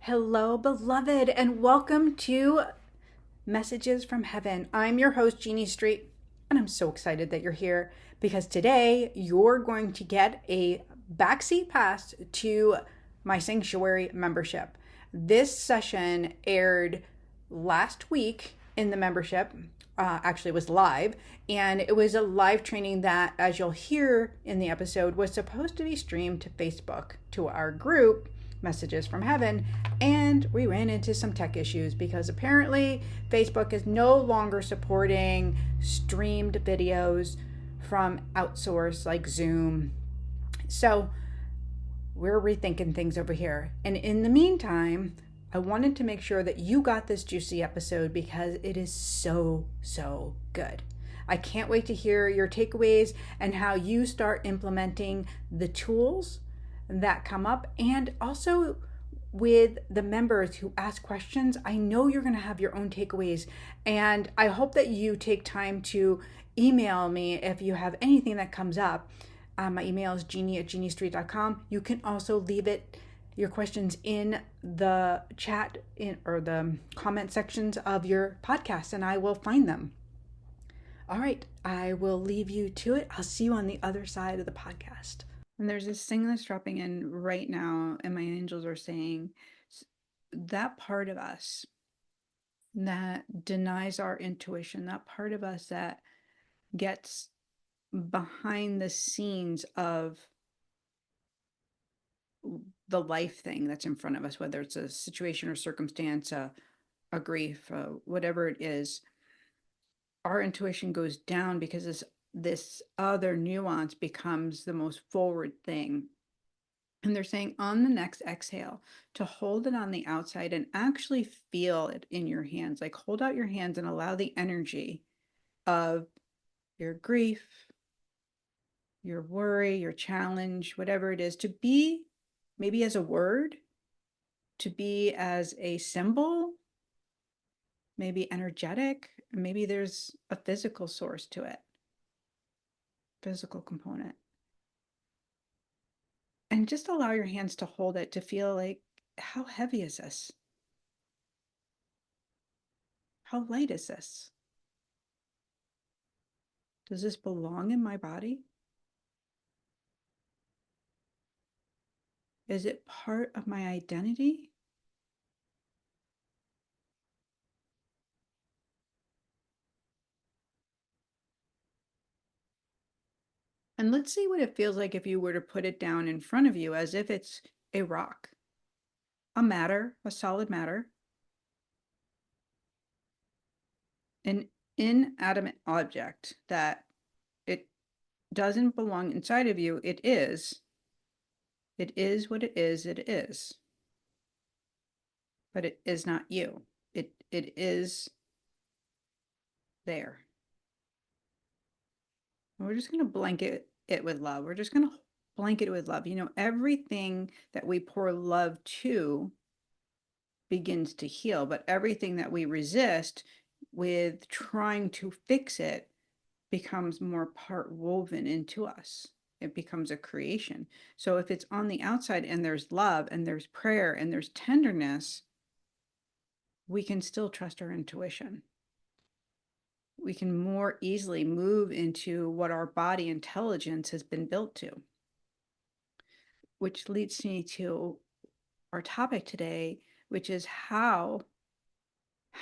Hello, beloved, and welcome to Messages from Heaven. I'm your host, Jeannie Street, and I'm so excited that you're here because today you're going to get a backseat pass to my sanctuary membership. This session aired last week in the membership. Actually, it was live, and it was a live training that, as you'll hear in the episode, was supposed to be streamed to Facebook to our group Messages from Heaven, and we ran into some tech issues because apparently Facebook is no longer supporting streamed videos from outsource like Zoom. So we're rethinking things over here. And in the meantime, I wanted to make sure that you got this juicy episode because it is so, so good. I can't wait to hear your takeaways and how you start implementing the tools that come up, and also with the members who ask questions. I know you're going to have your own takeaways, and I hope that you take time to email me if you have anything that comes up. My email is jeannie@jeanniestreet.com. You can also leave your questions in the chat or the comment sections of your podcast, and I will find them. All right, I will leave you to it. I'll see you on the other side of the podcast. And there's this thing that's dropping in right now, and my angels are saying that part of us that denies our intuition, that part of us that gets behind the scenes of the life thing that's in front of us, whether it's a situation or circumstance, a grief, whatever it is, our intuition goes down because this other nuance becomes the most forward thing. And they're saying on the next exhale to hold it on the outside and actually feel it in your hands. Like hold out your hands and allow the energy of your grief, your worry, your challenge, whatever it is, to be maybe as a word, to be as a symbol, maybe energetic, maybe there's a physical source to it, physical component. And just allow your hands to hold it, to feel like, how heavy is this? How light is this? Does this belong in my body? Is it part of my identity? And let's see what it feels like if you were to put it down in front of you as if it's a rock, a solid matter, an inanimate object that it doesn't belong inside of you. It is. It is what it is. It is. But it is not you. It is there. And we're just going to blanket it with love. We're just going to blanket it with love. You know, everything that we pour love to begins to heal, but everything that we resist with trying to fix it becomes more part woven into us. It becomes a creation. So if it's on the outside and there's love and there's prayer and there's tenderness, we can still trust our intuition. We can more easily move into what our body intelligence has been built to. Which leads me to our topic today, which is how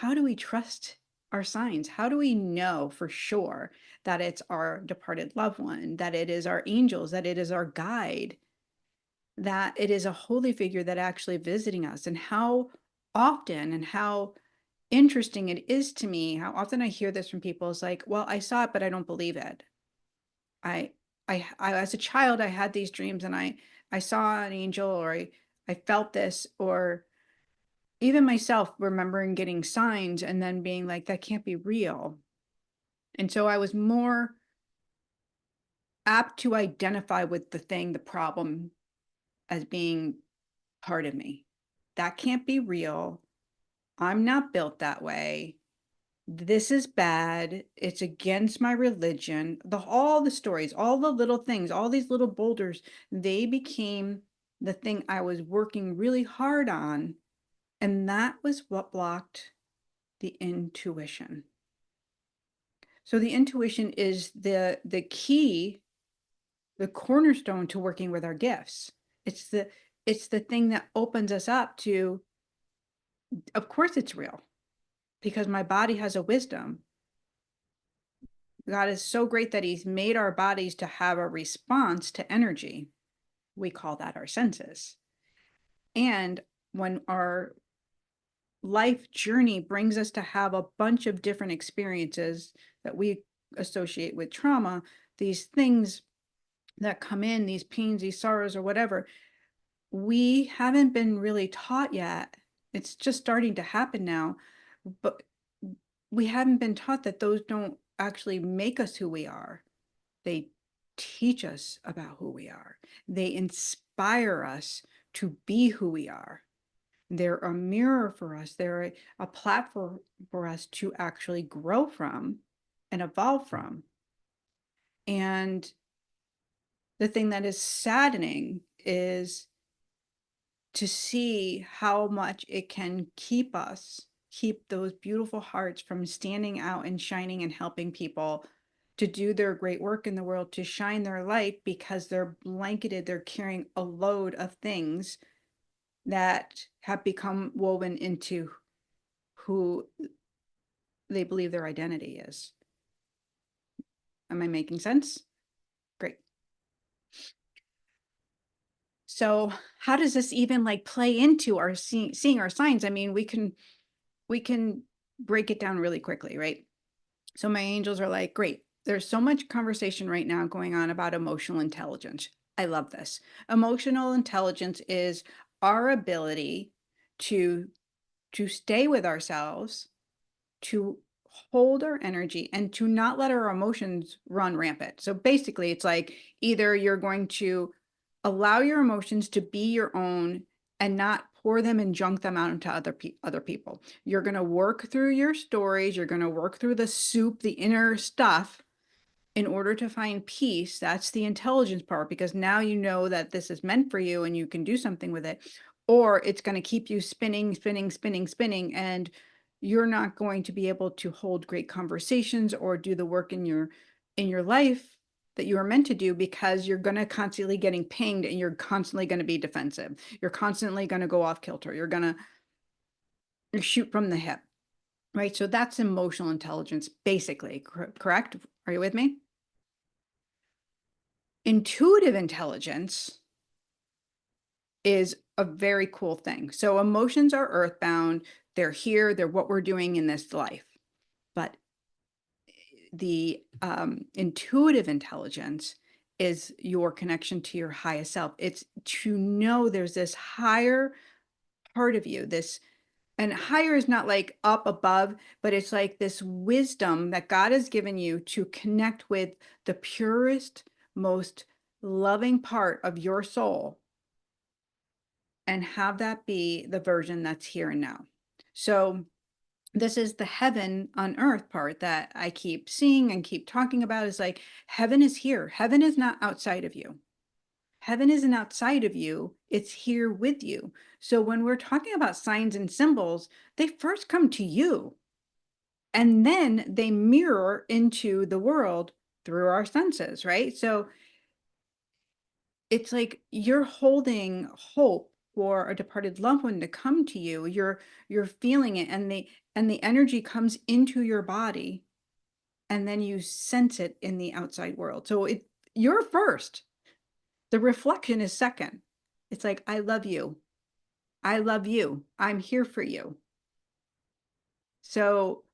do we trust our signs? How do we know for sure that it's our departed loved one, that it is our angels, that it is our guide, that it is a holy figure that actually visiting us? And how often and how interesting it is to me, how often I hear this from people is like, well, I saw it, but I don't believe it. I as a child, I had these dreams and I saw an angel, or I felt this, or even myself remembering getting signs and then being like, that can't be real. And so I was more apt to identify with the thing, the problem, as being part of me. That can't be real. I'm not built that way. This is bad. It's against my religion. All the stories, all the little things, all these little boulders, they became the thing I was working really hard on And that was what blocked the intuition. So the intuition is the key, the cornerstone to working with our gifts. It's the thing that opens us up to, of course it's real, because my body has a wisdom. God is so great that he's made our bodies to have a response to energy. We call that our senses. And when our life journey brings us to have a bunch of different experiences that we associate with trauma, these things that come in, these pains, these sorrows, or whatever, we haven't been really taught yet. It's just starting to happen now, but we haven't been taught that those don't actually make us who we are. They teach us about who we are. They inspire us to be who we are. They're a mirror for us. They're a platform for us to actually grow from and evolve from. And the thing that is saddening is to see how much it can keep those beautiful hearts from standing out and shining and helping people to do their great work in the world, to shine their light, because they're blanketed, they're carrying a load of things that have become woven into who they believe their identity is. Am I making sense? Great. So how does this even like play into our seeing our signs? I mean, we can break it down really quickly, right? So my angels are like, great. There's so much conversation right now going on about emotional intelligence. I love this. Emotional intelligence is our ability to stay with ourselves, to hold our energy, and to not let our emotions run rampant. So basically, it's like either you're going to allow your emotions to be your own and not pour them and junk them out into other people. You're going to work through your stories, you're going to work through the soup, the inner stuff, in order to find peace. That's the intelligence part, because now you know that this is meant for you and you can do something with it. Or it's going to keep you spinning, spinning, spinning, spinning, and you're not going to be able to hold great conversations or do the work in your life that you are meant to do, because you're going to constantly getting pinged and you're constantly going to be defensive. You're constantly going to go off kilter. You're going to shoot from the hip, right? So that's emotional intelligence, basically, correct? Are you with me? Intuitive intelligence is a very cool thing. So emotions are earthbound. They're here. They're what we're doing in this life. But the intuitive intelligence is your connection to your highest self. It's to know there's this higher part of you, this, and higher is not like up above, but it's like this wisdom that God has given you to connect with the purest, most loving part of your soul, and have that be the version that's here and now. So this is the heaven on earth part that I keep seeing and keep talking about, is like, heaven is here. Heaven is not outside of you. Heaven isn't outside of you. It's here with you. So when we're talking about signs and symbols, they first come to you and then they mirror into the world through our senses, right? So it's like you're holding hope for a departed loved one to come to you. You're feeling it, and the energy comes into your body, and then you sense it in the outside world. So you're first. The reflection is second. It's like, I love you. I love you. I'm here for you. So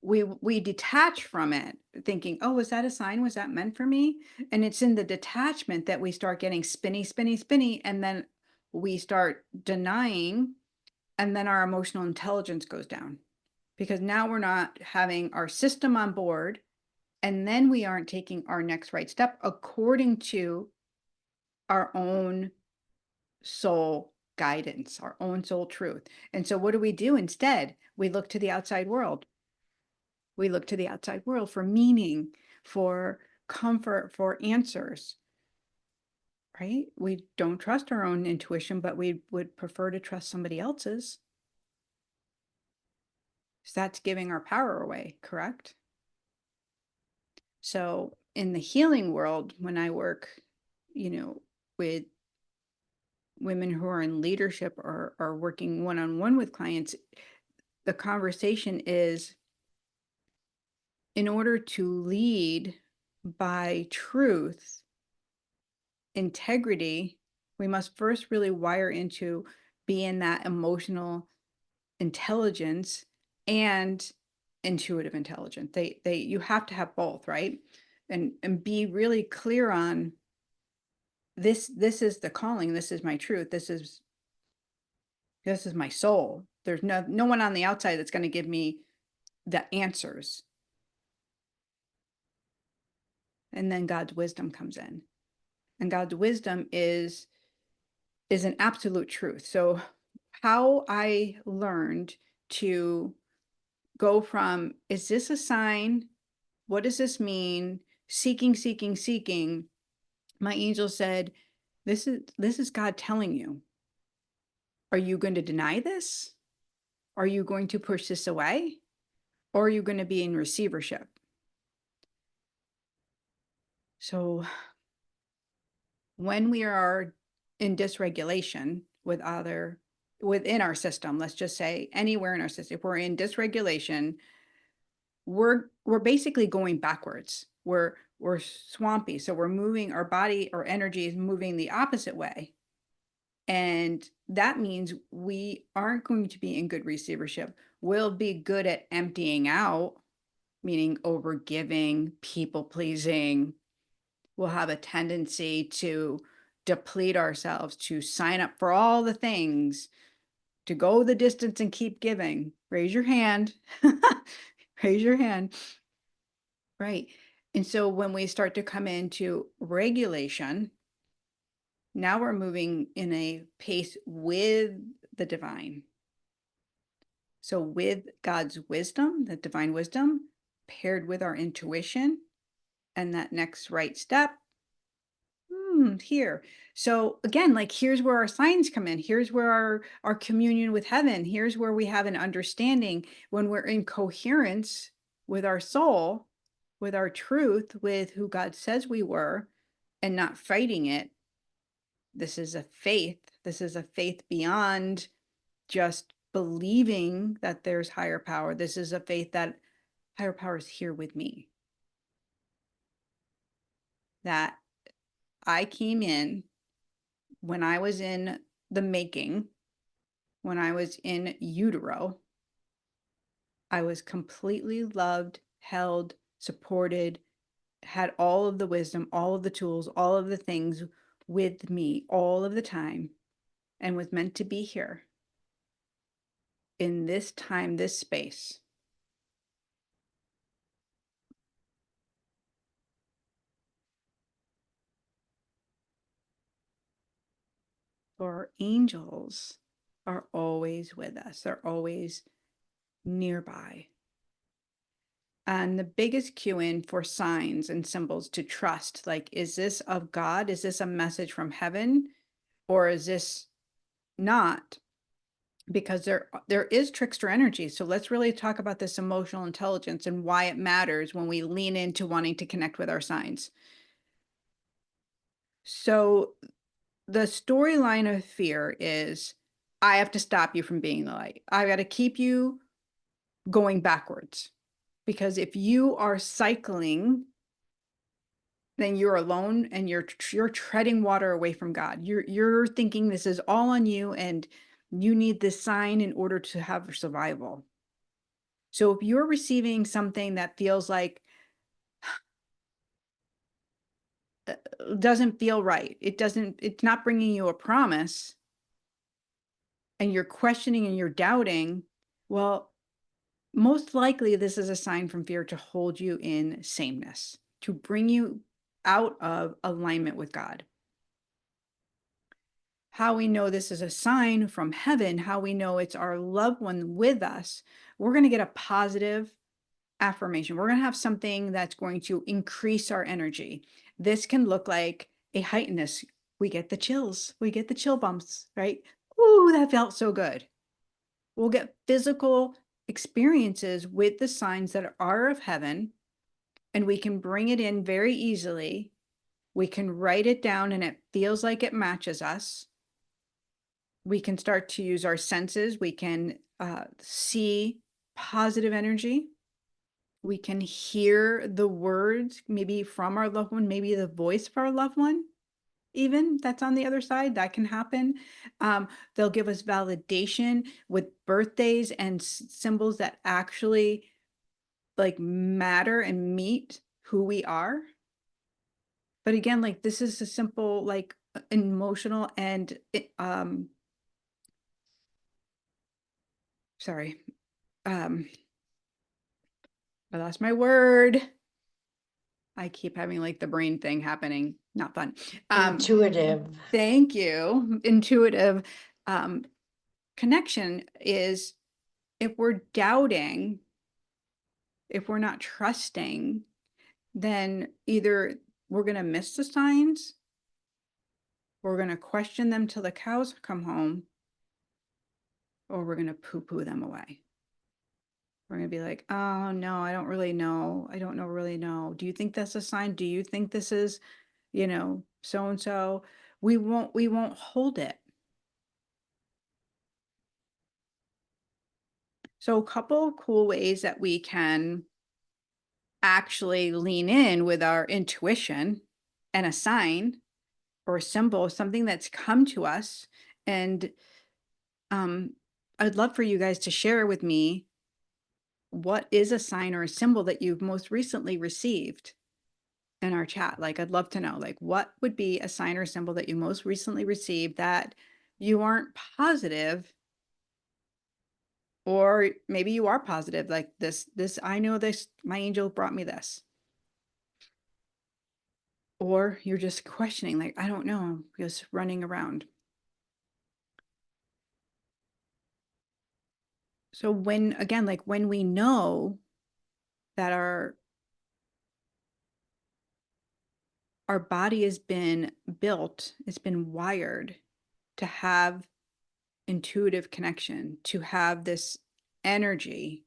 we detach from it, thinking, oh, was that a sign? Was that meant for me? And it's in the detachment that we start getting spinny, spinny, spinny, and then we start denying, and then our emotional intelligence goes down, because now we're not having our system on board, and then we aren't taking our next right step according to our own soul guidance, our own soul truth. And so what do we do instead? We look to the outside world. We look to the outside world for meaning, for comfort, for answers, right? We don't trust our own intuition, but we would prefer to trust somebody else's. So that's giving our power away, correct? So in the healing world, when I work, with women who are in leadership or are working one-on-one with clients, the conversation is, in order to lead by truth, integrity, we must first really wire into being that emotional intelligence and intuitive intelligence. You have to have both, right? And be really clear on this is the calling, this is my truth, this is my soul. There's no one on the outside that's going to give me the answers. And then God's wisdom comes in. And God's wisdom is an absolute truth. So how I learned to go from, is this a sign? What does this mean? Seeking, seeking, seeking. My angel said, this is God telling you. Are you going to deny this? Are you going to push this away? Or are you going to be in receivership? So when we are in dysregulation within our system, let's just say anywhere in our system, if we're in dysregulation, we're basically going backwards. We're swampy. So we're moving, our body, our energy is moving the opposite way. And that means we aren't going to be in good receivership. We'll be good at emptying out, meaning overgiving, people pleasing. We'll have a tendency to deplete ourselves, to sign up for all the things, to go the distance and keep giving. Raise your hand. Raise your hand. Right. And so when we start to come into regulation, now we're moving in a pace with the divine. So with God's wisdom, the divine wisdom, paired with our intuition and that next right step, here. So again, like here's where our signs come in. Here's where our communion with heaven. Here's where we have an understanding when we're in coherence with our soul, with our truth, with who God says we were, and not fighting it. This is a faith. This is a faith beyond just believing that there's higher power. This is a faith that higher power is here with me. That I came in when I was in the making, when I was in utero, I was completely loved, held, supported, had all of the wisdom, all of the tools, all of the things with me all of the time, and was meant to be here in this time, this space. Our angels are always with us. They're always nearby. And the biggest cue in for signs and symbols to trust, like, is this of God? Is this a message from heaven? Or is this not? Because there is trickster energy. So let's really talk about this emotional intelligence and why it matters when we lean into wanting to connect with our signs. So the storyline of fear is, I have to stop you from being the light. I've got to keep you going backwards. Because if you are cycling, then you're alone and you're treading water away from God. You're thinking this is all on you and you need this sign in order to have survival. So if you're receiving something that feels like doesn't feel right, it's not bringing you a promise, and you're questioning and you're doubting, well, most likely this is a sign from fear to hold you in sameness, to bring you out of alignment with God. How we know this is a sign from heaven, how we know it's our loved one with us, we're going to get a positive affirmation. We're going to have something that's going to increase our energy. This can look like a heightenedness. We get the chills. We get the chill bumps, right? Ooh, that felt so good. We'll get physical experiences with the signs that are of heaven, and we can bring it in very easily. We can write it down and it feels like it matches us. We can start to use our senses. We can see positive energy. We can hear the words, maybe from our loved one, maybe the voice of our loved one, even that's on the other side. That can happen. They'll give us validation with birthdays and symbols that actually like matter and meet who we are. But again, like this is a simple, like emotional and sorry, um, I lost my word. I keep having like the brain thing happening. Not fun. Intuitive. Thank you. Intuitive connection is if we're doubting, if we're not trusting, then either we're going to miss the signs, we're going to question them till the cows come home, or we're going to poo-poo them away. We're going to be like, oh no, I don't really know. I don't know, really know. Do you think that's a sign? Do you think this is, so and so? We won't hold it. So a couple of cool ways that we can actually lean in with our intuition and a sign or a symbol, something that's come to us. And I'd love for you guys to share with me what is a sign or a symbol that you've most recently received in our chat. Like, I'd love to know, like, what would be a sign or symbol that you most recently received that you aren't positive, or maybe you are positive, like this, I know this, my angel brought me this. Or you're just questioning, like, I don't know, just running around. So when, again, like when we know that our body has been built, it's been wired to have intuitive connection, to have this energy,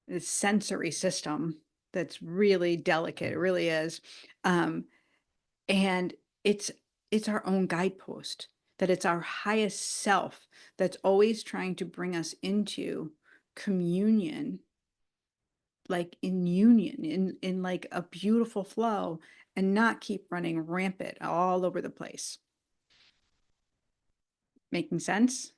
this sensory system that's really delicate. It really is. And it's our own guidepost, that it's our highest self that's always trying to bring us into communion, like in union, in like a beautiful flow, and not keep running rampant all over the place. Making sense?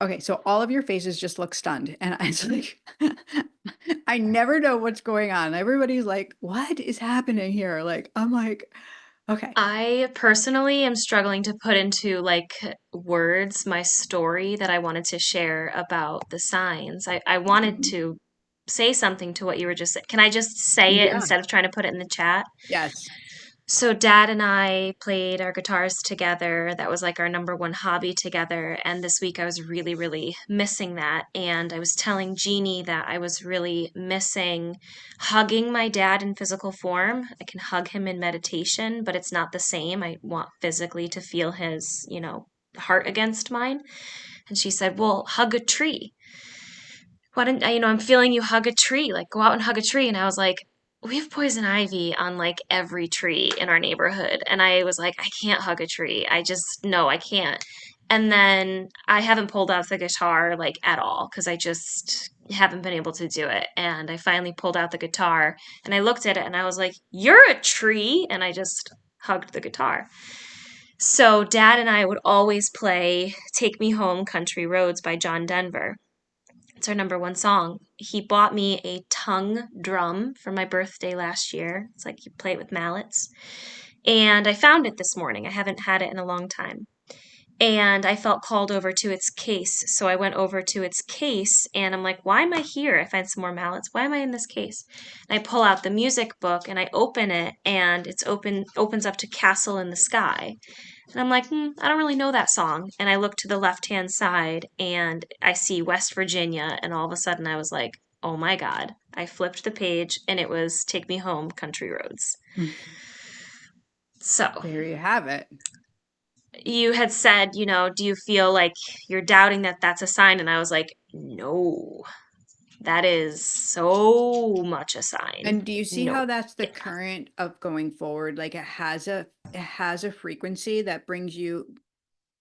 Okay, so all of your faces just look stunned, and I was like, I never know what's going on. Everybody's like, what is happening here? Like, I'm like, okay. I personally am struggling to put into like words my story that I wanted to share about the signs. I wanted Mhm. to say something to what you were just saying. Can I just say it Yeah. instead of trying to put it in the chat? Yes. So Dad and I played our guitars together. That was like our number one hobby together. And this week I was really, really missing that. And I was telling Jeannie that I was really missing hugging my dad in physical form. I can hug him in meditation, but it's not the same. I want physically to feel his, heart against mine. And she said, well, hug a tree. Why didn't I, I'm feeling you hug a tree, like go out and hug a tree. And I was like, we have poison ivy on like every tree in our neighborhood. And I was like, I can't hug a tree. No, I can't. And then I haven't pulled out the guitar like at all because I just haven't been able to do it. And I finally pulled out the guitar and I looked at it and I was like, you're a tree. And I just hugged the guitar. So Dad and I would always play Take Me Home Country Roads by John Denver. It's our number one song. He bought me a tongue drum for my birthday last year. It's like you play it with mallets. And I found it this morning. I haven't had it in a long time. And I felt called over to its case. So I went over to its case and I'm like, why am I here? I find some more mallets. Why am I in this case? And I pull out the music book and I open it and opens up to Castle in the Sky. And I'm like, I don't really know that song. And I look to the left hand side and I see West Virginia. And all of a sudden I was like, oh my God. I flipped the page and it was Take Me Home Country Roads. So, There you have it. you had said, do you feel like you're doubting that that's a sign? And I was like, no, that is so much a sign. And do you see how No. that's the Yeah. current of going forward? Like it has a frequency that brings you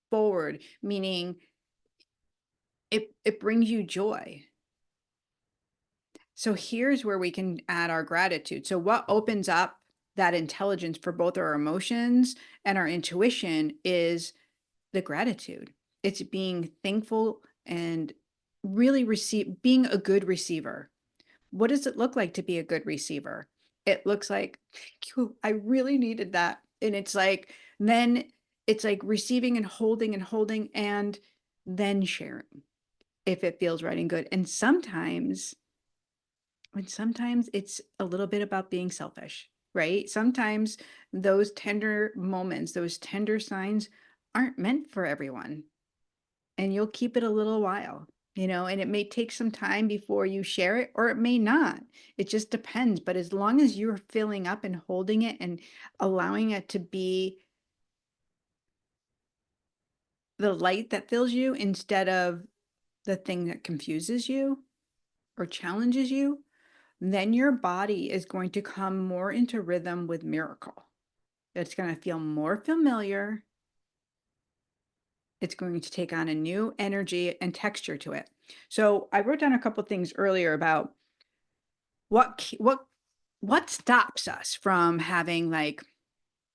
forward, meaning it brings you joy. So here's where we can add our gratitude. So what opens up that intelligence for both our emotions and our intuition is the gratitude. It's being thankful and really being a good receiver. What does it look like to be a good receiver? It looks like, thank you, I really needed that. And then it's like receiving and holding and then sharing if it feels right and good. And sometimes it's a little bit about being selfish, right? Sometimes those tender moments, those tender signs aren't meant for everyone. And you'll keep it a little while, and it may take some time before you share it, or it may not. It just depends. But as long as you're filling up and holding it and allowing it to be the light that fills you instead of the thing that confuses you or challenges you, then your body is going to come more into rhythm with miracle. It's going to feel more familiar. It's going to take on a new energy and texture to it. So I wrote down a couple things earlier about what stops us from having, like,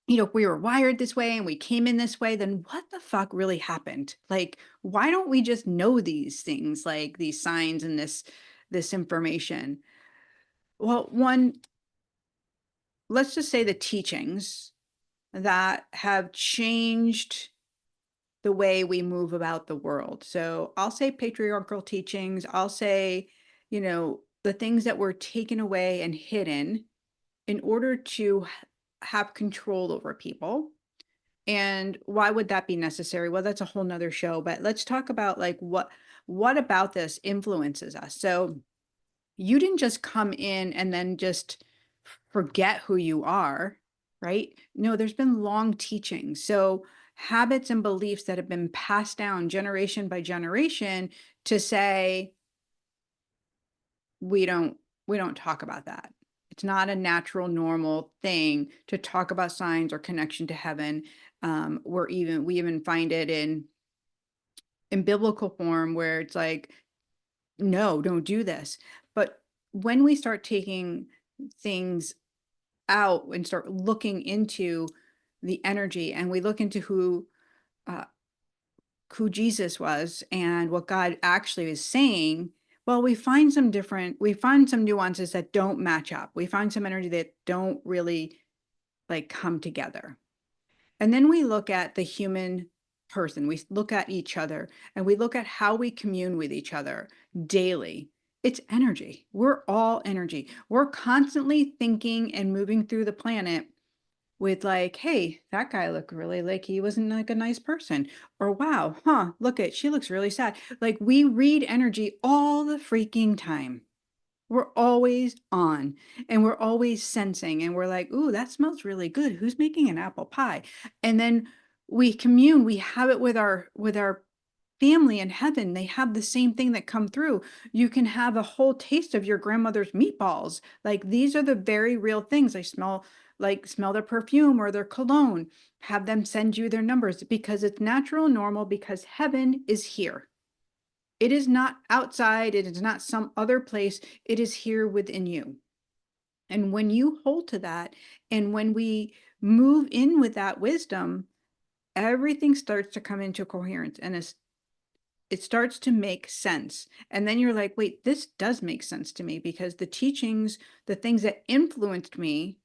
if we were wired this way and we came in this way, then what the fuck really happened? Like, why don't we just know these things, like these signs and this information? Well, one, let's just say the teachings that have changed the way we move about the world. So I'll say patriarchal teachings. I'll say, the things that were taken away and hidden in order to have control over people. And why would that be necessary? Well, that's a whole nother show, but let's talk about, like, what about this influences us. So you didn't just come in and then just forget who you are, right? No, there's been long teaching. So habits and beliefs that have been passed down generation by generation to say, we don't we don't talk about that. It's not a natural, normal thing to talk about signs or connection to heaven. We even find it in biblical form where it's like, no, don't do this. But when we start taking things out and start looking into the energy, and we look into uh, who Jesus was and what God actually is saying, well, we find some nuances that don't match up. We find some energy that don't really, like, come together. And then we look at the human person. We look at each other and we look at how we commune with each other daily. It's energy. We're all energy. We're constantly thinking and moving through the planet with, like, hey, that guy looked really like he wasn't, like, a nice person. Or, wow, she looks really sad. Like, we read energy all the freaking time. We're always on and we're always sensing, and we're like, ooh, that smells really good. Who's making an apple pie? And then we commune, we have it with our family in heaven. They have the same thing that come through. You can have a whole taste of your grandmother's meatballs. Like, these are the very real things. I smell their perfume or their cologne. Have them send you their numbers because it's natural and normal, because heaven is here. It is not outside. It is not some other place. It is here within you. And when you hold to that, and when we move in with that wisdom, everything starts to come into coherence, and it starts to make sense. And then you're like, wait, this does make sense to me, because the teachings, the things that influenced me,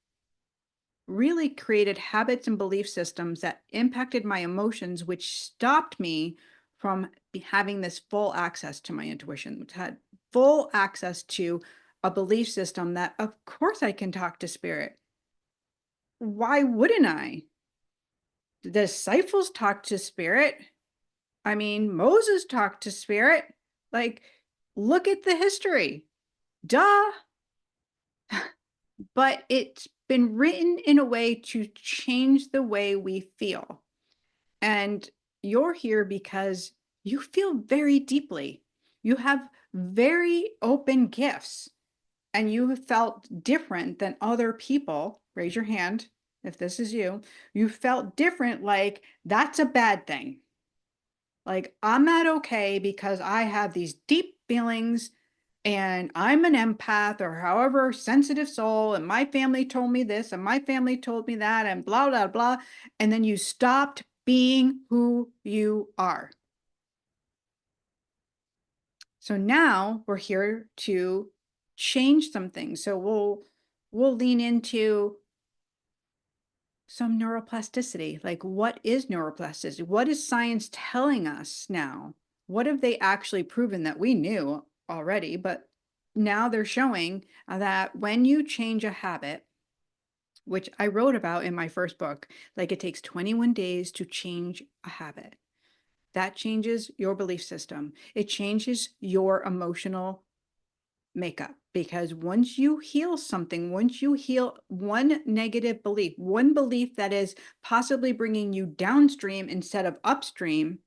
really created habits and belief systems that impacted my emotions, which stopped me from having this full access to my intuition, which had full access to a belief system that, of course, I can talk to spirit. Why wouldn't I? The disciples talked to spirit. I mean, Moses talked to spirit. Like, look at the history. Duh. But it's been written in a way to change the way we feel. And you're here because you feel very deeply. You have very open gifts and you have felt different than other people. Raise your hand if this is you. You felt different, like that's a bad thing. Like, I'm not okay because I have these deep feelings and I'm an empath or however sensitive soul, and my family told me this and my family told me that, and blah, blah, blah. And then you stopped being who you are. So now we're here to change some things. So we'll lean into some neuroplasticity. Like, what is neuroplasticity? What is science telling us now? What have they actually proven that we knew already? But now they're showing that when you change a habit, which I wrote about in my first book, like it takes 21 days to change a habit. That changes your belief system. It changes your emotional makeup, because once you heal something, once you heal one negative belief, one belief that is possibly bringing you downstream instead of upstream,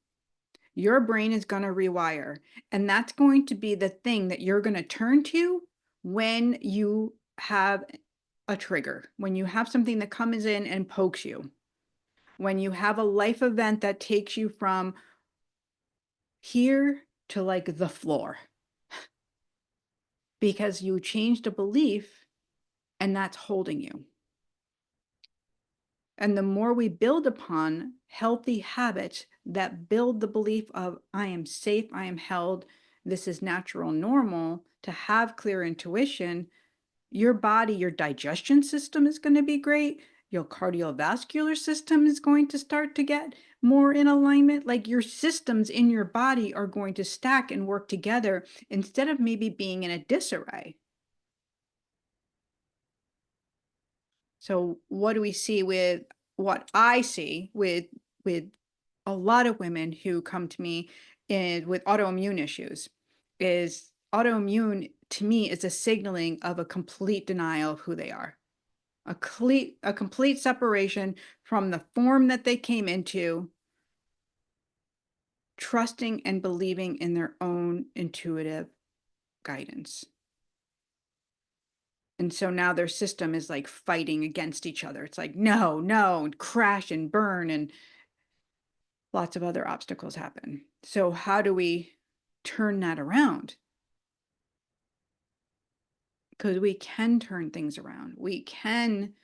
your brain is going to rewire. And that's going to be the thing that you're going to turn to when you have a trigger, when you have something that comes in and pokes you, when you have a life event that takes you from here to like the floor, because you changed a belief and that's holding you. And the more we build upon healthy habits that build the belief of, I am safe, I am held, this is natural, normal, to have clear intuition, your body, your digestion system is going to be great. Your cardiovascular system is going to start to get more in alignment. Like, your systems in your body are going to stack and work together instead of maybe being in a disarray. So what do we see with what I see with a lot of women who come to me with autoimmune issues is autoimmune to me is a signaling of a complete denial of who they are. A complete separation from the form that they came into, trusting and believing in their own intuitive guidance. And so now their system is like fighting against each other. It's like, no, no, and crash and burn, and lots of other obstacles happen. So how do we turn that around? Because we can turn things around. We can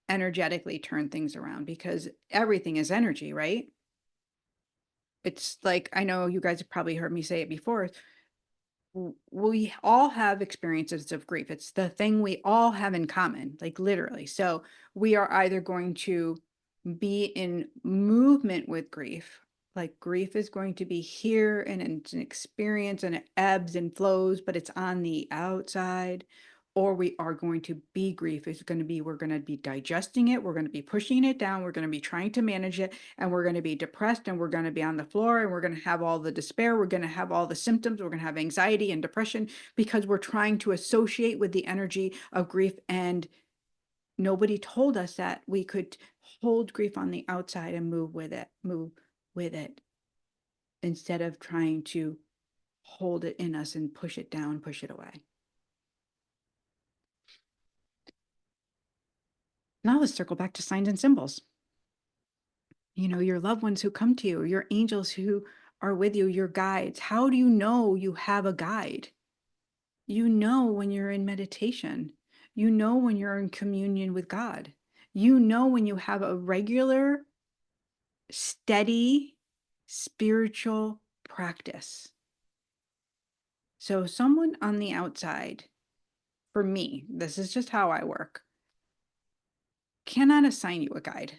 energetically turn things around because everything is energy, right? It's like, I know you guys have probably heard me say it before. We all have experiences of grief. It's the thing we all have in common, like literally. So we are either going to be in movement with grief, like grief is going to be here and it's an experience and it ebbs and flows, but it's on the outside. Or we are going to be grief. It's going to be, we're going to be digesting it. We're going to be pushing it down. We're going to be trying to manage it. And we're going to be depressed and we're going to be on the floor and we're going to have all the despair. We're going to have all the symptoms. We're going to have anxiety and depression because we're trying to associate with the energy of grief. And nobody told us that we could hold grief on the outside and move with it instead of trying to hold it in us and push it down, push it away. Now let's circle back to signs and symbols. Your loved ones who come to you, your angels who are with you, your guides. How do you know you have a guide? You know when you're in meditation. You know when you're in communion with God. You know when you have a regular, steady, spiritual practice. So someone on the outside, for me, this is just how I work, cannot assign you a guide.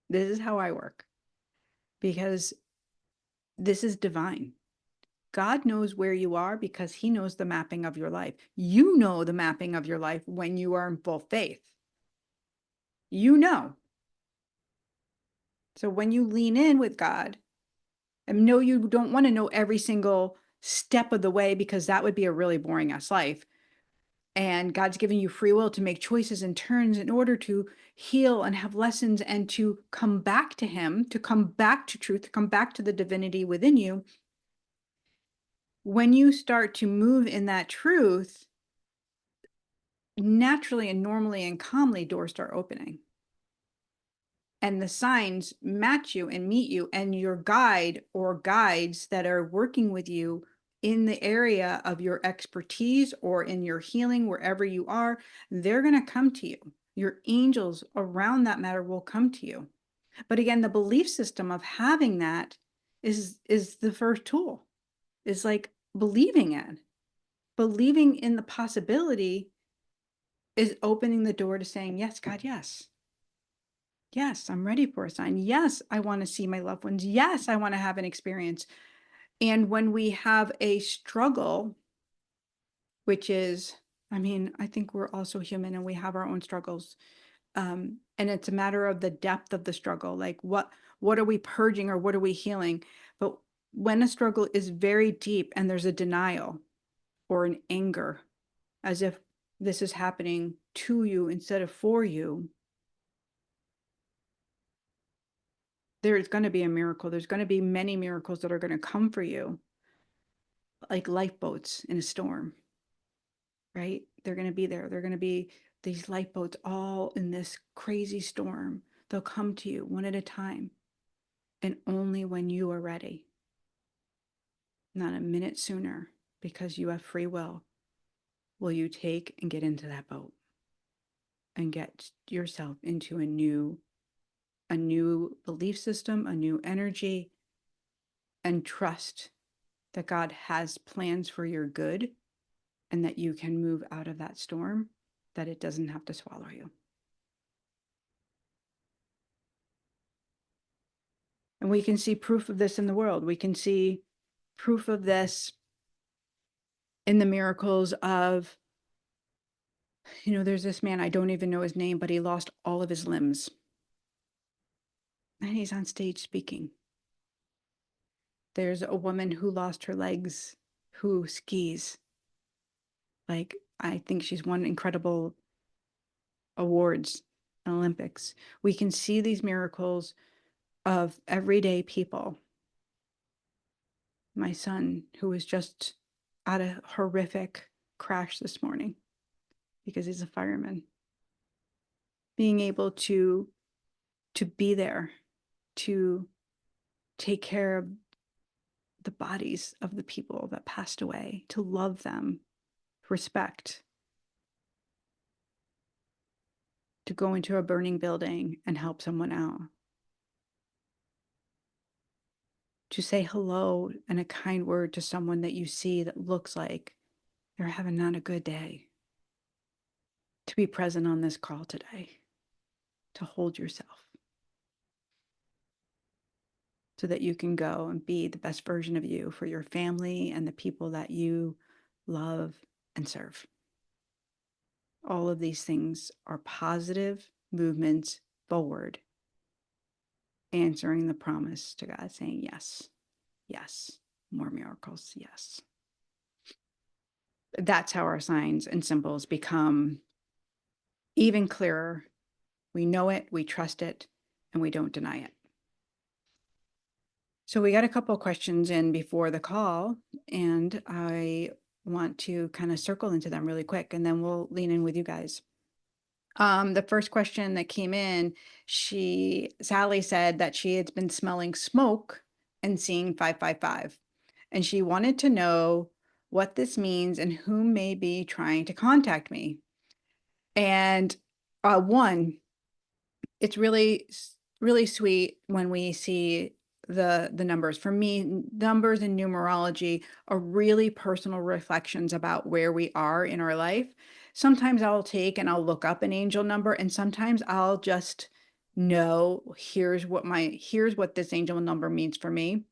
This is how I work because this is divine. God knows where you are because he knows the mapping of your life. You know the mapping of your life when you are in full faith. You know. So when you lean in with God, and no, you don't want to know every single step of the way because that would be a really boring ass life. And God's given you free will to make choices and turns in order to heal and have lessons and to come back to Him, to come back to truth, to come back to the divinity within you. When you start to move in that truth, naturally and normally and calmly, doors start opening. And the signs match you and meet you, and your guide or guides that are working with you in the area of your expertise or in your healing, wherever you are, they're going to come to you. Your angels around that matter will come to you. But again, the belief system of having that is the first tool. Is like believing it. Believing in the possibility is opening the door to saying, yes, God, yes. Yes, I'm ready for a sign. Yes, I want to see my loved ones. Yes, I want to have an experience. And when we have a struggle, which is, I mean, I think we're also human and we have our own struggles. And it's a matter of the depth of the struggle. Like what are we purging or what are we healing? But when a struggle is very deep and there's a denial or an anger, as if this is happening to you instead of for you, there's going to be a miracle. There's going to be many miracles that are going to come for you, like lifeboats in a storm, right? They're going to be there. They're going to be these lifeboats all in this crazy storm. They'll come to you one at a time, and only when you are ready, not a minute sooner, because you have free will you take and get into that boat and get yourself into a new belief system, a new energy, and trust that God has plans for your good and that you can move out of that storm, that it doesn't have to swallow you. And we can see proof of this in the world. We can see proof of this in the miracles of, there's this man, I don't even know his name, but he lost all of his limbs. And he's on stage speaking. There's a woman who lost her legs, who skis. Like, I think she's won incredible awards in Olympics. We can see these miracles of everyday people. My son, who was just at a horrific crash this morning because he's a fireman, being able to be there, to take care of the bodies of the people that passed away, to love them, respect, to go into a burning building and help someone out, to say hello and a kind word to someone that you see that looks like they're having not a good day, to be present on this call today, to hold yourself so that you can go and be the best version of you for your family and the people that you love and serve. All of these things are positive movements forward, answering the promise to God, saying, yes, yes, more miracles, yes. That's how our signs and symbols become even clearer. We know it, we trust it, and we don't deny it. So we got a couple of questions in before the call, and I want to kind of circle into them really quick, and then we'll lean in with you guys. The first question that came in, Sally said that she had been smelling smoke and seeing 555, and she wanted to know what this means and who may be trying to contact me. And one, it's really, really sweet when we see the numbers. For me, numbers and numerology are really personal reflections about where we are in our life. Sometimes I'll take and I'll look up an angel number, and sometimes I'll just know, here's what this angel number means for me.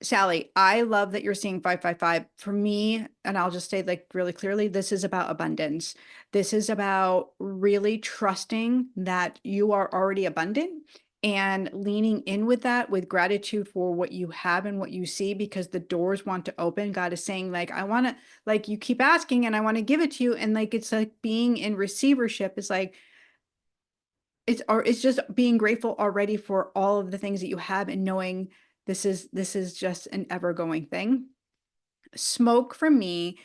Sally, I love that you're seeing 555. For me, and I'll just say like really clearly, this is about abundance. This is about really trusting that you are already abundant and leaning in with that, with gratitude for what you have and what you see, because the doors want to open. God is saying, like, I want to, like, you keep asking and I want to give it to you. And like, it's like being in receivership is like, it's just being grateful already for all of the things that you have and knowing this is just an ever going thing. Smoke for me,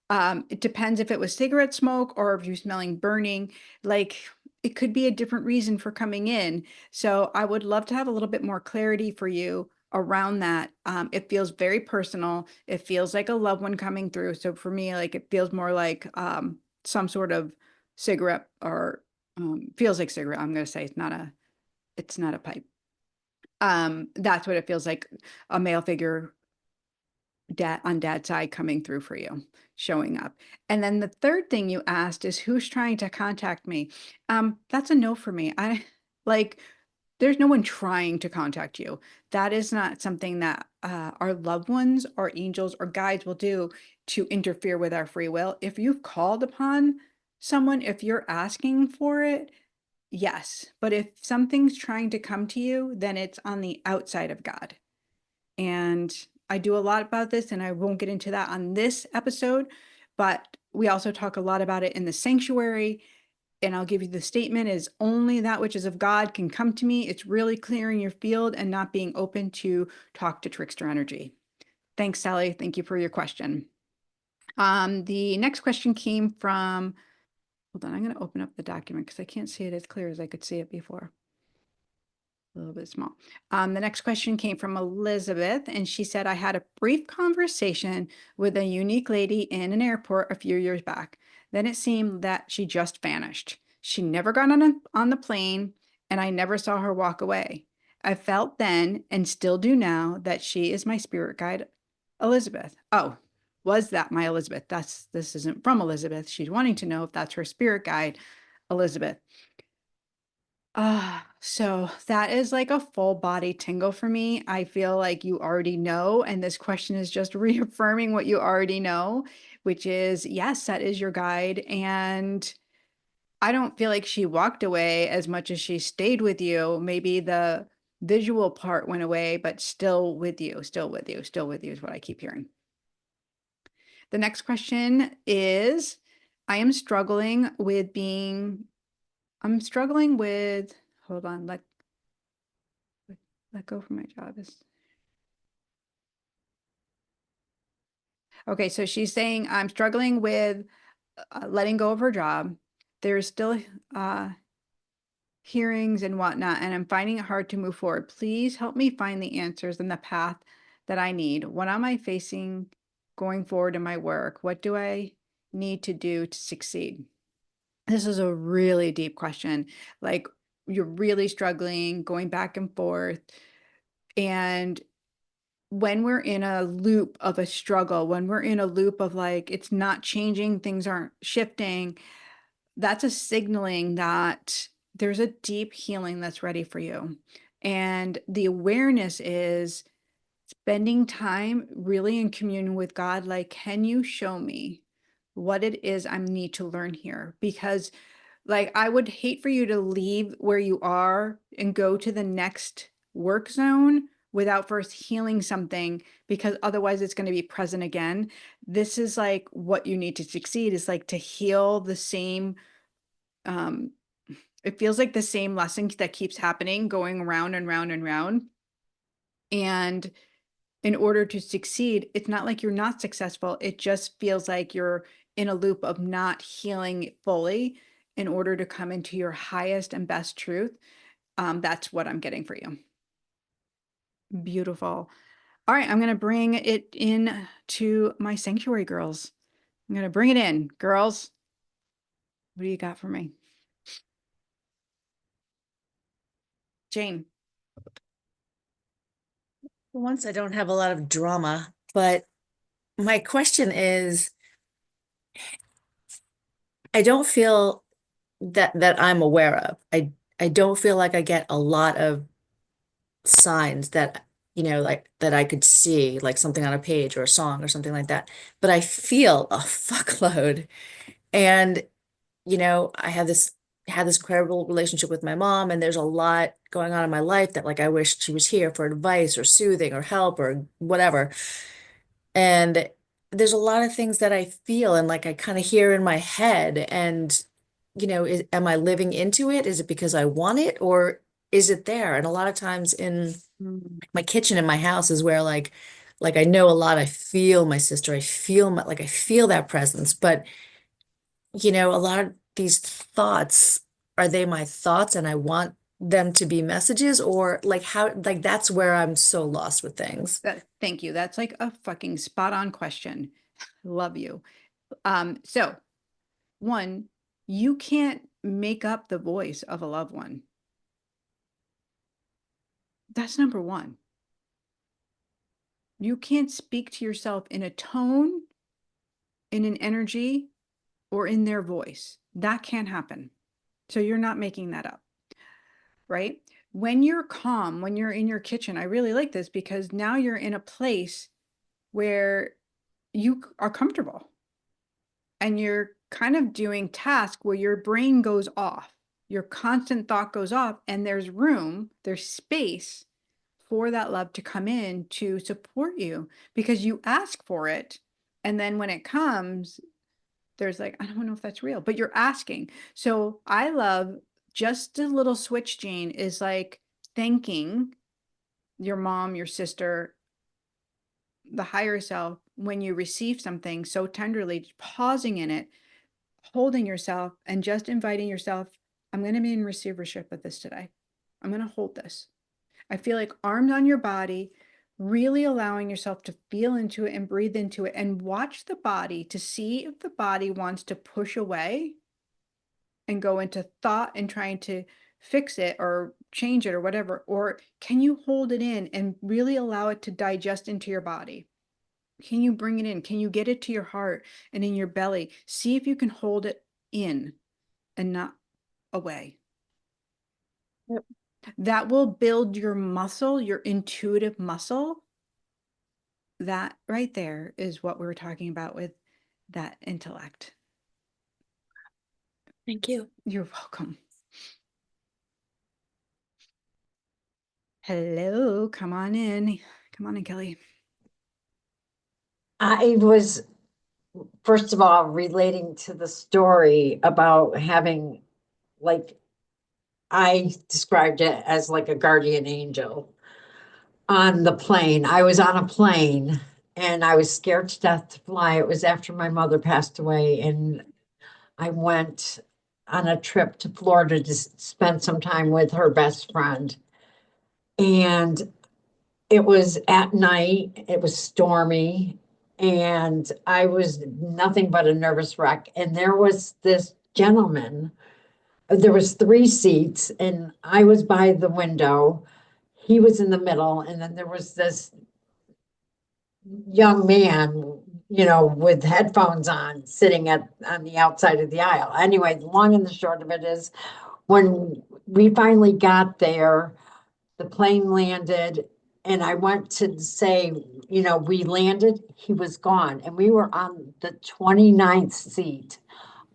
it depends if it was cigarette smoke or if you're smelling burning. Like, it could be a different reason for coming in. So I would love to have a little bit more clarity for you around that. It feels very personal. It feels like a loved one coming through. So for me, like, it feels more like some sort of cigarette, or feels like cigarette. I'm going to say it's not a pipe. That's what it feels like, a male figure, dad on dad's side, coming through for you, showing up. And then the third thing you asked is, who's trying to contact me? That's a no for me. I like, there's no one trying to contact you. That is not something that our loved ones or angels or guides will do to interfere with our free will. If you've called upon someone, if you're asking for it, yes. But if something's trying to come to you, then it's on the outside of God. And I do a lot about this, and I won't get into that on this episode, but we also talk a lot about it in the sanctuary. And I'll give you the statement is, only that which is of God can come to me. It's really clearing your field and not being open to talk to trickster energy. Thanks, Sally. Thank you for your question. The next question came from, hold on, I'm going to open up the document because I can't see it as clear as I could see it before. A little bit small. The next question came from Elizabeth, and she said, I had a brief conversation with a unique lady in an airport a few years back. Then it seemed that she just vanished. She never got on the plane, and I never saw her walk away. I felt then, and still do now, that she is my spirit guide, Elizabeth. Oh, was that my Elizabeth? This isn't from Elizabeth. She's wanting to know if that's her spirit guide, Elizabeth. So that is like a full body tingle for me. I feel like you already know, and this question is just reaffirming what you already know, which is, yes, that is your guide. And I don't feel like she walked away as much as she stayed with you. Maybe the visual part went away, but still with you, still with you, still with you is what I keep hearing. The next question is, I am struggling with being, I'm struggling with, hold on, let go from my job is, okay. So she's saying, I'm struggling with letting go of her job. There's still uh, hearings and whatnot, and I'm finding it hard to move forward. Please help me find the answers and the path that I need. What am I facing going forward in my work? What do I need to do to succeed? This is a really deep question. Like, you're really struggling, going back and forth. And when we're in a loop of a struggle, when we're in a loop of like, it's not changing, things aren't shifting, that's a signaling that there's a deep healing that's ready for you. And the awareness is spending time really in communion with God. Like, can you show me what it is I need to learn here? Because, like, I would hate for you to leave where you are and go to the next work zone without first healing something, because otherwise it's going to be present again. This is like what you need to succeed, is like to heal the same, um, it feels like the same lesson that keeps happening, going round and round and round. And in order to succeed, it's not like you're not successful. It just feels like you're in a loop of not healing fully in order to come into your highest and best truth. That's what I'm getting for you. Beautiful. All right, I'm going to bring it in to my sanctuary girls. I'm going to bring it in. Girls, what do you got for me? Jane. For once, I don't have a lot of drama, but my question is, I don't feel that I'm aware of. I don't feel like I get a lot of signs that, like that I could see, like something on a page or a song or something like that. But I feel a fuckload. And, I have this had this incredible relationship with my mom, and there's a lot going on in my life that like I wish she was here for advice or soothing or help or whatever. And there's a lot of things that I feel and like I kind of hear in my head. And, am I living into it? Is it because I want it or is it there? And a lot of times in Mm. my kitchen in my house is where like I know a lot. I feel my sister. I feel like I feel that presence. But, a lot of these thoughts, are they my thoughts and I want them to be messages or like how, like that's where I'm so lost with things. Thank you. That's like a fucking spot on question. Love you. So one, you can't make up the voice of a loved one. That's number one. You can't speak to yourself in a tone, in an energy, or in their voice. That can't happen. So you're not making that up, right? When you're calm, when you're in your kitchen, I really like this because now you're in a place where you are comfortable and you're kind of doing tasks where your brain goes off, your constant thought goes off, and there's room, there's space for that love to come in to support you because you ask for it. And then when it comes, there's like, I don't know if that's real, but you're asking. So I love just a little switch, Jeanne, is like thanking your mom, your sister, the higher self when you receive something so tenderly, pausing in it, holding yourself, and just inviting yourself, I'm going to be in receivership of this today. I'm going to hold this. I feel like arms on your body, really allowing yourself to feel into it and breathe into it and watch the body to see if the body wants to push away and go into thought and trying to fix it or change it or whatever. Or can you hold it in and really allow it to digest into your body? Can you bring it in? Can you get it to your heart and in your belly? See if you can hold it in and not away. Yep. That will build your muscle, your intuitive muscle. That right there is what we were talking about with that intellect. Thank you. You're welcome. Hello, come on in. Come on in, Kelly. I was, first of all, relating to the story about having, like, I described it as like a guardian angel on the plane. I was on a plane and I was scared to death to fly. It was after my mother passed away, and I went on a trip to Florida to spend some time with her best friend. And it was at night, it was stormy, and I was nothing but a nervous wreck. And there was this gentleman, there was three seats, and I was by the window. He was in the middle, and then there was this young man, with headphones on, sitting on the outside of the aisle. Anyway, the long and the short of it is, when we finally got there, the plane landed, and I went to say, we landed, he was gone. And we were on the 29th seat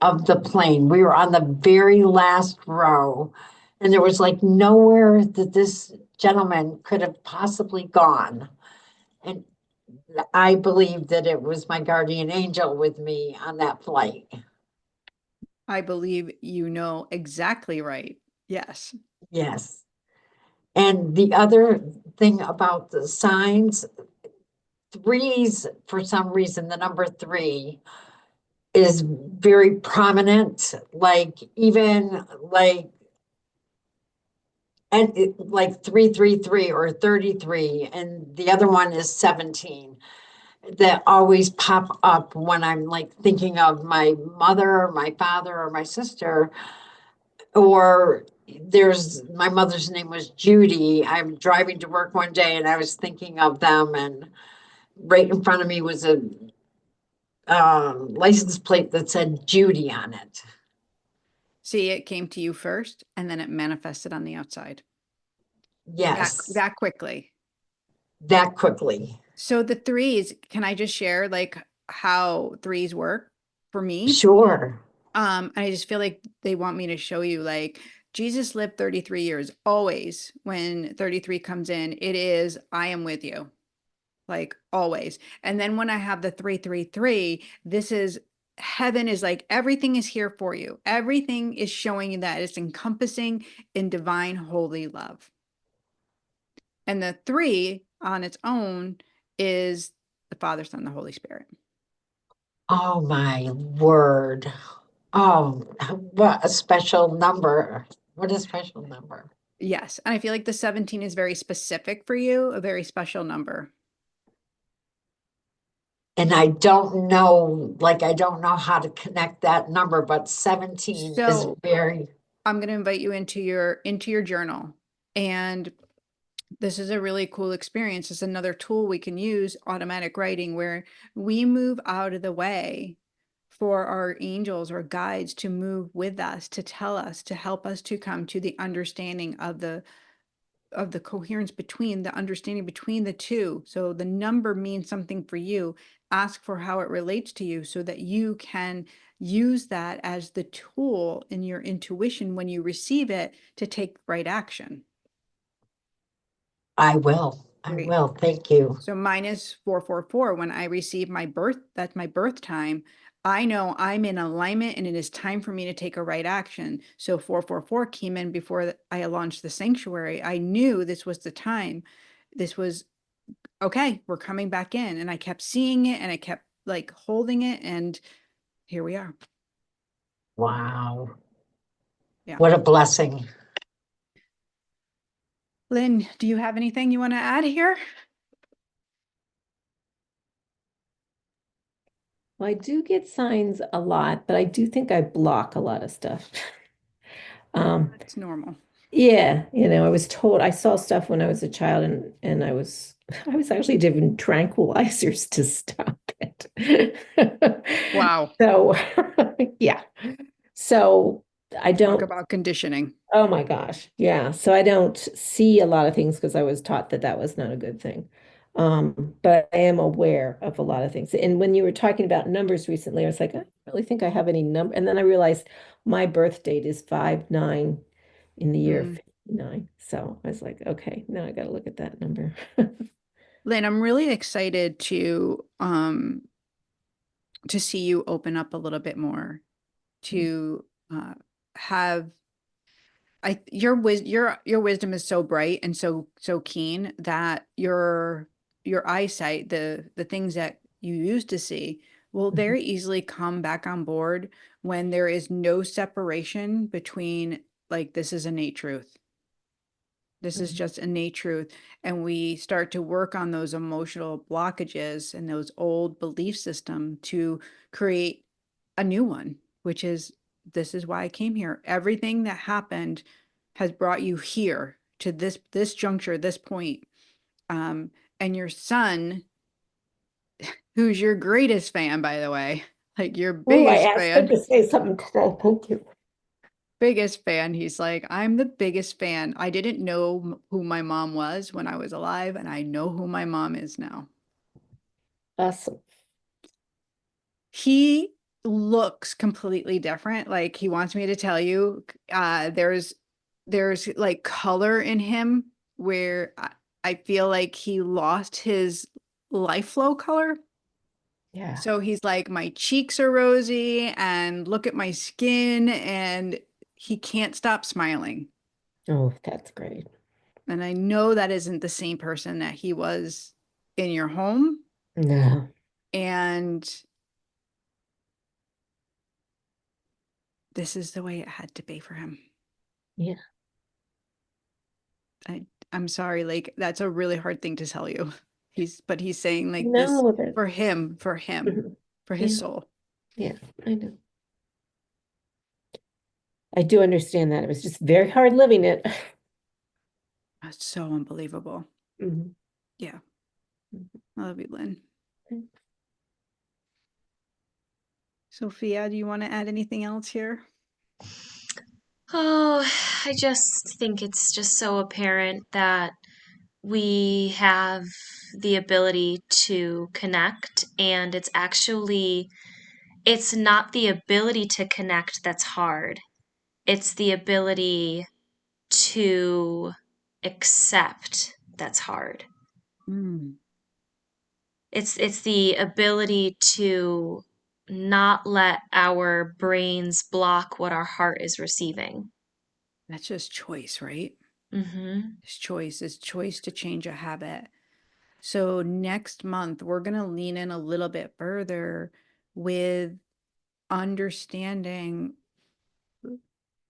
of the plane. We were on the very last row. And there was like nowhere that this gentleman could have possibly gone. And I believe that it was my guardian angel with me on that flight. I believe you know exactly right. Yes. Yes. And the other thing about the signs, threes, for some reason, the number three is very prominent, like even like, and like 333 or 33, and the other one is 17, that always pop up when I'm like thinking of my mother or my father or my sister. Or there's, my mother's name was Judy. I'm driving to work one day and I was thinking of them, and right in front of me was a license plate that said Judy on it. See, it came to you first and then it manifested on the outside. Yes, That quickly. that quickly. So the threes, can I just share like how threes work for me? Sure. And I just feel like they want me to show you, like, Jesus lived 33 years. Always, when 33 comes in, it is, I am with you, like always. And then when I have the 333, this is heaven is like everything is here for you. Everything is showing you that it's encompassing in divine holy love. And the 3 on its own is the Father, Son, the Holy Spirit. Oh my word. Oh, what a special number. What a special number. Yes. And I feel like the 17 is very specific for you, a very special number. And I don't know, like, I don't know how to connect that number, but 17 is So very, I'm going to invite you into your journal. And this is a really cool experience. It's another tool we can use, automatic writing, where we move out of the way for our angels or guides to move with us, to tell us, to help us to come to the understanding of the coherence between the understanding between the two. So the number means something for you. Ask for how it relates to you so that you can use that as the tool in your intuition when you receive it to take right action. I will. I Great. will. Thank you. So mine is 444. When I receive my birth, that's my birth time. I know I'm in alignment and it is time for me to take a right action. So 444 came in before I launched the sanctuary. I knew this was the time. This was okay, we're coming back in. And I kept seeing it and I kept like holding it. And here we are. Wow. Yeah. What a blessing. Lynn, do you have anything you want to add here? Well, I do get signs a lot, but I do think I block a lot of stuff. That's normal. Yeah, I was told I saw stuff when I was a child and I was I was actually given tranquilizers to stop it. Wow. So yeah. So I Talk don't, about conditioning. oh my gosh. Yeah. So I don't see a lot of things because I was taught that that was not a good thing. But I am aware of a lot of things. And when you were talking about numbers recently, I was like, I don't really think I have any number. And then I realized my birth date is 5/9 in the year of Mm. 59. So I was like, okay, now I got to look at that number. Lynn, I'm really excited to see you open up a little bit more, to have your wisdom is so bright and so keen that your eyesight, the things that you used to see, will Mhm. very easily come back on board when there is no separation between, like, this is innate truth. This is Mhm. just innate truth. And we start to work on those emotional blockages and those old belief system to create a new one, which is, this is why I came here. Everything that happened has brought you here to this juncture, this point. Um, and your son, who's your greatest fan, by the way, like your Oh, I biggest asked him fan, to say something today. Thank you. biggest fan. He's like, I'm the biggest fan. I didn't know who my mom was when I was alive, and I know who my mom is now. Awesome. He looks completely different. Like, he wants me to tell you, there's like color in him where I feel like he lost his life flow color. Yeah. So he's like, my cheeks are rosy and look at my skin, and he can't stop smiling. Oh, that's great. And I know that isn't the same person that he was in your home. No. And this is the way it had to be for him. Yeah. I'm sorry, like, that's a really hard thing to tell you. But he's saying, like, this No, that. for him, Mhm. for his Yeah. soul. Yeah, I know. I do understand that. It was just very hard living it. That's so unbelievable. Mhm. Yeah. Mhm. I love you, Lynn. Okay. Sophia, do you want to add anything else here? Oh, I just think it's just so apparent that we have the ability to connect, and it's actually it's not the ability to connect that's hard. It's the ability to accept that's hard. Mm, It's the ability to not let our brains block what our heart is receiving. that's just choice, right? Mm-hmm. It's choice. It's choice to change a habit. So next month, we're going to lean in a little bit further with understanding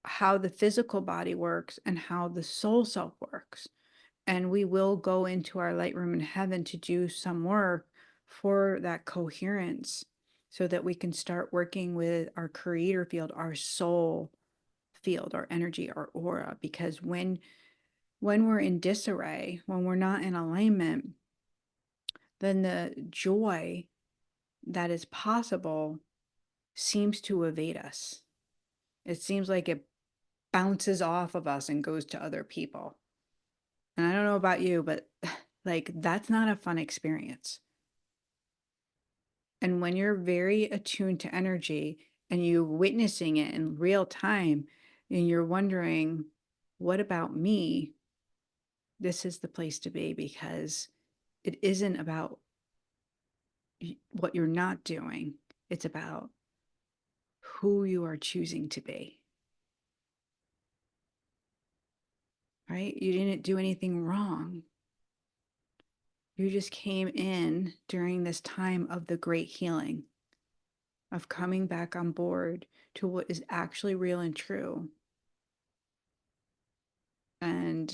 how the physical body works and how the soul self works. And we will go into our light room in heaven to do some work for that coherence so that we can start working with our creator field, our soul field, our energy, our aura. Because when we're in disarray, when we're not in alignment, then the joy that is possible seems to evade us. It seems like it bounces off of us and goes to other people. And I don't know about you, but like that's not a fun experience. And when you're very attuned to energy and you're witnessing it in real time and you're wondering, what about me? This is the place to be because it isn't about what you're not doing. It's about who you are choosing to be, right? You didn't do anything wrong. You just came in during this time of the great healing, of coming back on board to what is actually real and true. And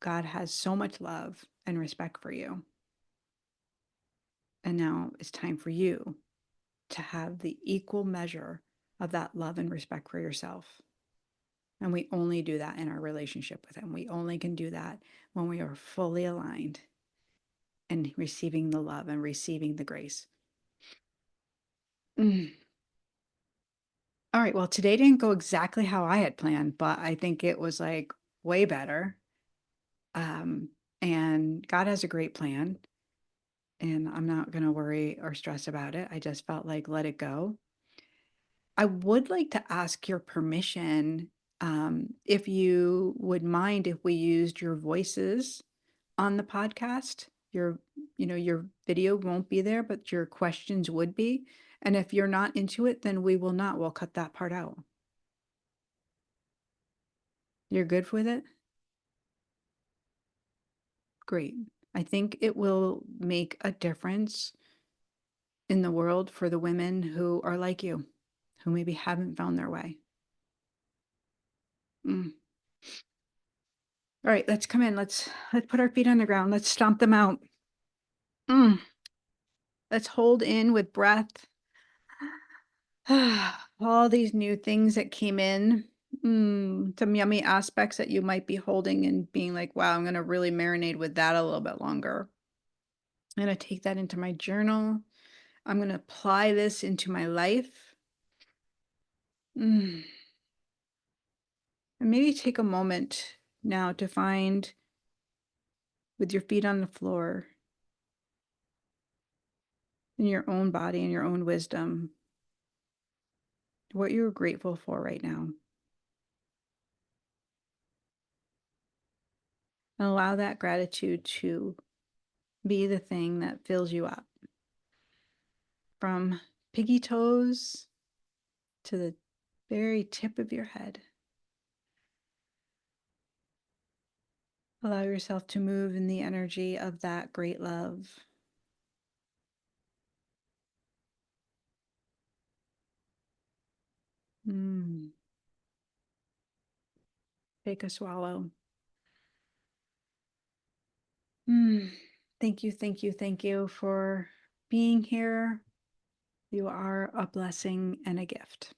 God has so much love and respect for you. And now it's time for you to have the equal measure of that love and respect for yourself. And we only do that in our relationship with Him. We only can do that when we are fully aligned and receiving the love and receiving the grace. Mm. All right. Well, today didn't go exactly how I had planned, but I think it was like way better. Um, and God has a great plan, and I'm not going to worry or stress about it. I just felt like let it go. I would like to ask your permission, if you would mind if we used your voices on the podcast. Your video won't be there, but your questions would be. And if you're not into it, then we will not. We'll cut that part out. You're good with it? Great. I think it will make a difference in the world for the women who are like you, who maybe haven't found their way. Mm. All right, let's come in. Let's put our feet on the ground. Let's stomp them out. Mm. Let's hold in with breath. All these new things that came in. Some yummy aspects that you might be holding and being like, wow, I'm going to really marinate with that a little bit longer. I'm going to take that into my journal. I'm going to apply this into my life. And maybe take a moment now to find, with your feet on the floor, in your own body and your own wisdom, what you're grateful for right now. And allow that gratitude to be the thing that fills you up. From piggy toes to the very tip of your head. Allow yourself to move in the energy of that great love. Take a swallow. Thank you, thank you, thank you for being here. You are a blessing and a gift.